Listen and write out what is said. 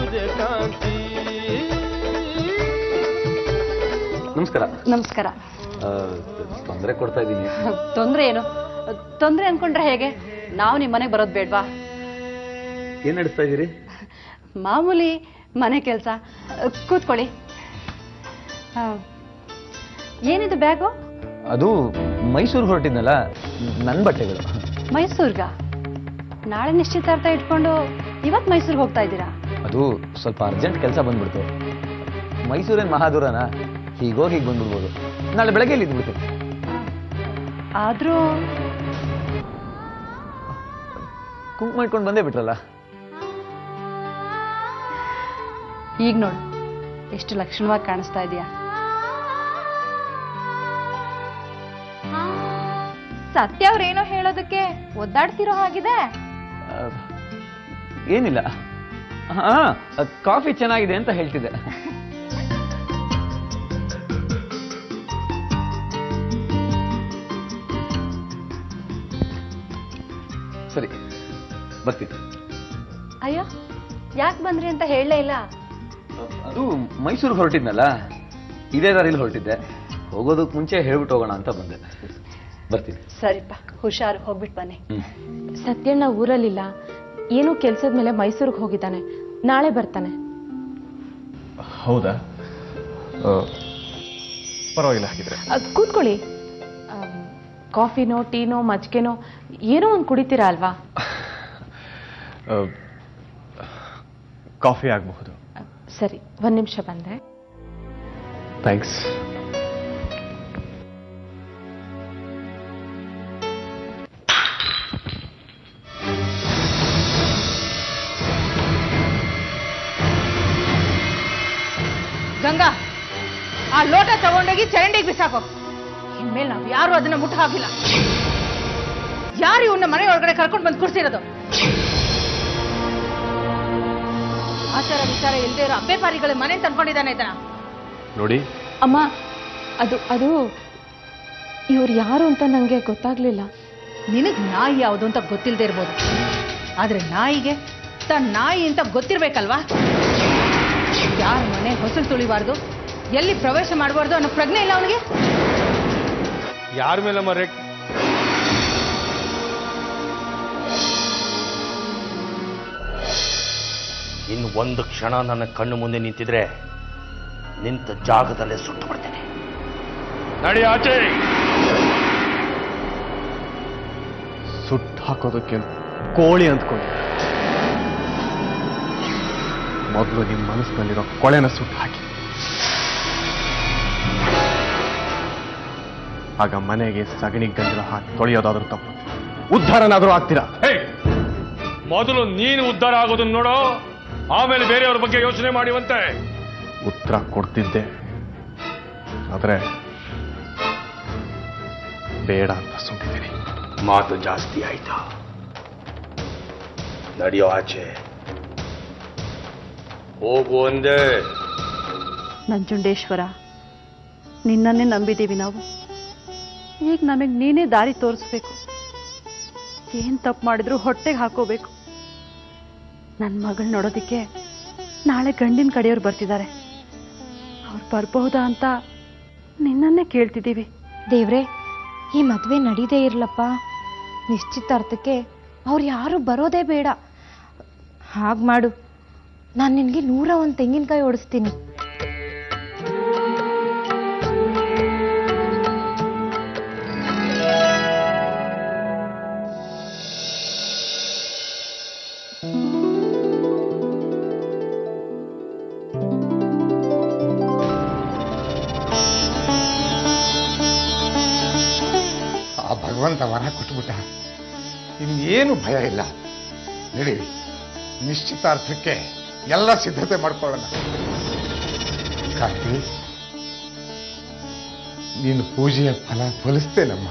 ಸೂರ್ಯಕಾಂತಿ. ನಮಸ್ಕಾರ. ನಮಸ್ಕಾರ. ತೊಂದರೆ ಕೊಡ್ತಾ ಇದ್ದೀನಿ. ತೊಂದ್ರೆ ಏನು? ತೊಂದ್ರೆ ಅನ್ಕೊಂಡ್ರೆ ಹೇಗೆ? ನಾವು ನಿಮ್ಮ ಮನೆಗೆ ಬರೋದು ಬೇಡ್ವಾ? ಏನ್ ನಡೆಸ್ತಾ ಇದ್ದೀರಿ? ಮಾಮೂಲಿ ಮನೆ ಕೆಲಸ. ಕೂತ್ಕೊಳ್ಳಿ. ಏನಿದು ಬ್ಯಾಗು? ಅದು ಮೈಸೂರಿಗೆ ಹೊರಟಿದ್ನಲ್ಲ, ನನ್ನ ಬಟ್ಟೆಗಳು. ಮೈಸೂರ್ಗ? ನಾಳೆ ನಿಶ್ಚಿತಾರ್ಥ ಇಟ್ಕೊಂಡು ಇವತ್ತು ಮೈಸೂರಿಗೆ ಹೋಗ್ತಾ ಇದ್ದೀರಾ? ಅದು ಸ್ವಲ್ಪ ಅರ್ಜೆಂಟ್ ಕೆಲಸ ಬಂದ್ಬಿಡ್ತು. ಮೈಸೂರೇನು ಮಹಾದೂರನಾ? ಹೀಗೋಗಿ ಹೀಗೆ ಬಂದ್ಬಿಡ್ಬೋದು. ನಾಳೆ ಬೆಳಗ್ಗೆ ಇಲ್ಲಿ ಇದ್ಬಿಡ್ತೀನಿ. ಆದ್ರೂ ಕುಂಕುಮ ಇಟ್ಕೊಂಡು ಬಂದೇ ಬಿಟ್ರಲ್ಲ. ಈಗ ನೋಡು ಎಷ್ಟು ಲಕ್ಷಣವಾಗಿ ಕಾಣಿಸ್ತಾ ಇದೆಯಾ. ಸತ್ಯ ಅವ್ರೇನೋ ಹೇಳೋದಕ್ಕೆ ಒದ್ದಾಡ್ತಿರೋ ಹಾಗಿದೆ. ಏನಿಲ್ಲ, ಕಾಫಿ ಚೆನ್ನಾಗಿದೆ ಅಂತ ಹೇಳ್ತಿದ್ದೆ. ಸರಿ, ಬರ್ತೀನಿ. ಅಯ್ಯೋ, ಯಾಕೆ ಬಂದ್ರಿ ಅಂತ ಹೇಳಲೇ ಇಲ್ಲ. ಅದು ಮೈಸೂರಿಗೆ ಹೊರಟಿದ್ನಲ್ಲ, ಇದೇ ದಾರಿಲಿ ಹೊರಟಿದ್ದೆ. ಹೋಗೋದಕ್ಕೆ ಮುಂಚೆ ಹೇಳ್ಬಿಟ್ಟು ಹೋಗೋಣ ಅಂತ ಬಂದೆ. ಬರ್ತೀನಿ. ಸರಿಪ್ಪ, ಹುಷಾರು. ಹೋಗ್ಬಿಟ್ಟು ಬನ್ನಿ. ಸತ್ಯಣ್ಣ ಊರಲ್ಲಿಲ್ಲ, ಏನೋ ಕೆಲ್ಸದ ಮೇಲೆ ಮೈಸೂರಿಗೆ ಹೋಗಿದ್ದಾನೆ. ನಾಳೆ ಬರ್ತಾನೆ. ಹೌದಾ? ಪರವಾಗಿಲ್ಲ. ಹಾಗಿದ್ರೆ ಕೂತ್ಕೊಳ್ಳಿ. ಕಾಫಿನೋ ಟೀನೋ ಮಜ್ಜಿಗೆನೋ ಏನೋ ಒಂದು ಕುಡಿತೀರಾ ಅಲ್ವಾ? ಕಾಫಿ ಆಗಬಹುದು. ಸರಿ, ಒಂದ್ ನಿಮಿಷ ಬಂದೆ. ಥ್ಯಾಂಕ್ಸ್. ಗಂಗಾ, ಆ ಲೋಟ ತಗೊಂಡೋಗಿ ಚರಂಡಿಗೆ ಬಿಸಾಕೋ. ಇನ್ಮೇಲೆ ನಾವು ಯಾರು ಅದನ್ನ ಮುಟ್ಟ ಹಾಕಿಲ್ಲ. ಯಾರು ಇವನ್ನ ಮನೆ ಒಳಗಡೆ ಕರ್ಕೊಂಡು ಬಂದು ಕೂರ್ಸಿರೋದು? ಆಚಾರ ವಿಚಾರ ಇಲ್ಲದೆ ಇರೋ ಅಬ್ಬೆ ಪಾರಿಗಳ ಮನೆ ತಂದ್ಕೊಂಡಿದ್ದಾನೆ ಇದನ್ನ. ನೋಡಿ ಅಮ್ಮ, ಅದು ಇವ್ರು ಯಾರು ಅಂತ ನಂಗೆ ಗೊತ್ತಾಗ್ಲಿಲ್ಲ. ನಿನಗ್ ನಾಯಿ ಯಾವುದು ಅಂತ ಗೊತ್ತಿಲ್ಲದೆ ಇರ್ಬೋದು, ಆದ್ರೆ ನಾಯಿಗೆ ತನ್ನ ನಾಯಿ ಅಂತ ಗೊತ್ತಿರ್ಬೇಕಲ್ವಾ? ಯಾರ ಮನೆ ಹೊಸಲು ತುಳಿಬಾರ್ದು, ಎಲ್ಲಿ ಪ್ರವೇಶ ಮಾಡಬಾರ್ದು ಅನ್ನೋ ಪ್ರಜ್ಞೆ ಇಲ್ಲ ಅವನಿಗೆ. ಯಾರ ಮೇಲೆ ಮರೆ? ಇನ್ನು ಒಂದು ಕ್ಷಣ ನನ್ನ ಕಣ್ಣು ಮುಂದೆ ನಿಂತಿದ್ರೆ ನಿಂತ ಜಾಗದಲ್ಲೇ ಸುಟ್ಟು ಬಿಡ್ತೇನೆ. ನಡಿ ಆಚೆ. ಸುಟ್ಟು ಹಾಕೋದಕ್ಕೆ ಕೋಳಿ ಅಂದ್ಕೊಂಡು ಮೊದಲು ನಿಮ್ಮ ಮನಸ್ಸಿನಲ್ಲಿರೋ ಕೊಳೆನ ಸುಟ್ಟು ಹಾಕಿ, ಆಗ ಮನೆಗೆ ಸಗಣಿ ಗಂಜಲ ಹಾಕಿ ತೊಳೆಯೋದಾದ್ರೂ ತಪ್ಪು, ಉದ್ಧಾರನಾದ್ರೂ ಆಗ್ತೀರಾ? ಮೊದಲು ನೀನು ಉದ್ಧಾರ ಆಗೋದನ್ನ ನೋಡೋ, ಆಮೇಲೆ ಬೇರೆಯವ್ರ ಬಗ್ಗೆ ಯೋಚನೆ ಮಾಡಿವಂತೆ. ಉತ್ತರ ಕೊಡ್ತಿದ್ದೆ, ಆದ್ರೆ ಬೇಡ ಅಂತ ಸುಮ್ಮಿದ್ದೀನಿ. ಮಾತು ಜಾಸ್ತಿ ಆಯ್ತಾ? ನಡೆಯೋ ಆಚೆ. ಹೋಗು ಒಂದೇ. ನಂಜುಂಡೇಶ್ವರ, ನಿನ್ನನ್ನೇ ನಂಬಿದ್ದೀವಿ ನಾವು. ಈಗ ನಮಗೆ ನೀನೇ ದಾರಿ ತೋರಿಸ್ಬೇಕು. ಏನ್ ತಪ್ಪು ಮಾಡಿದ್ರು ಹೊಟ್ಟೆಗೆ ಹಾಕೋಬೇಕು. ನನ್ನ ಮಗಳು ನೋಡೋದಿಕ್ಕೆ ನಾಳೆ ಗಂಡಿನ ಕಡೆಯವ್ರು ಬರ್ತಿದ್ದಾರೆ. ಅವ್ರು ಬರಬಹುದಾ ಅಂತ ನಿನ್ನನ್ನೇ ಕೇಳ್ತಿದ್ದೀವಿ. ದೇವ್ರೆ, ಈ ಮದುವೆ ನಡೀದೇ ಇರ್ಲಪ್ಪ. ನಿಶ್ಚಿತಾರ್ಥಕ್ಕೆ ಅವ್ರು ಯಾರು ಬರೋದೇ ಬೇಡ. ಹಾಗೆ ಮಾಡು, ನಾನು ನಿನಗೆ 101 ತೆಂಗಿನಕಾಯಿ ಓಡಿಸ್ತೀನಿ. ಭಗವಂತ ವರ ಕೊಟ್ಬಿಟ್ಟ, ಇನ್ನೇನು ಭಯ ಇಲ್ಲ. ನಡೀರಿ, ನಿಶ್ಚಿತಾರ್ಥಕ್ಕೆ ಎಲ್ಲ ಸಿದ್ಧತೆ ಮಾಡ್ಕೊಳ್ಳೋಣ. ಕಾಂತಿ, ನೀನು ಪೂಜೆಯ ಫಲ ಫಲಿಸ್ತೇನಮ್ಮ.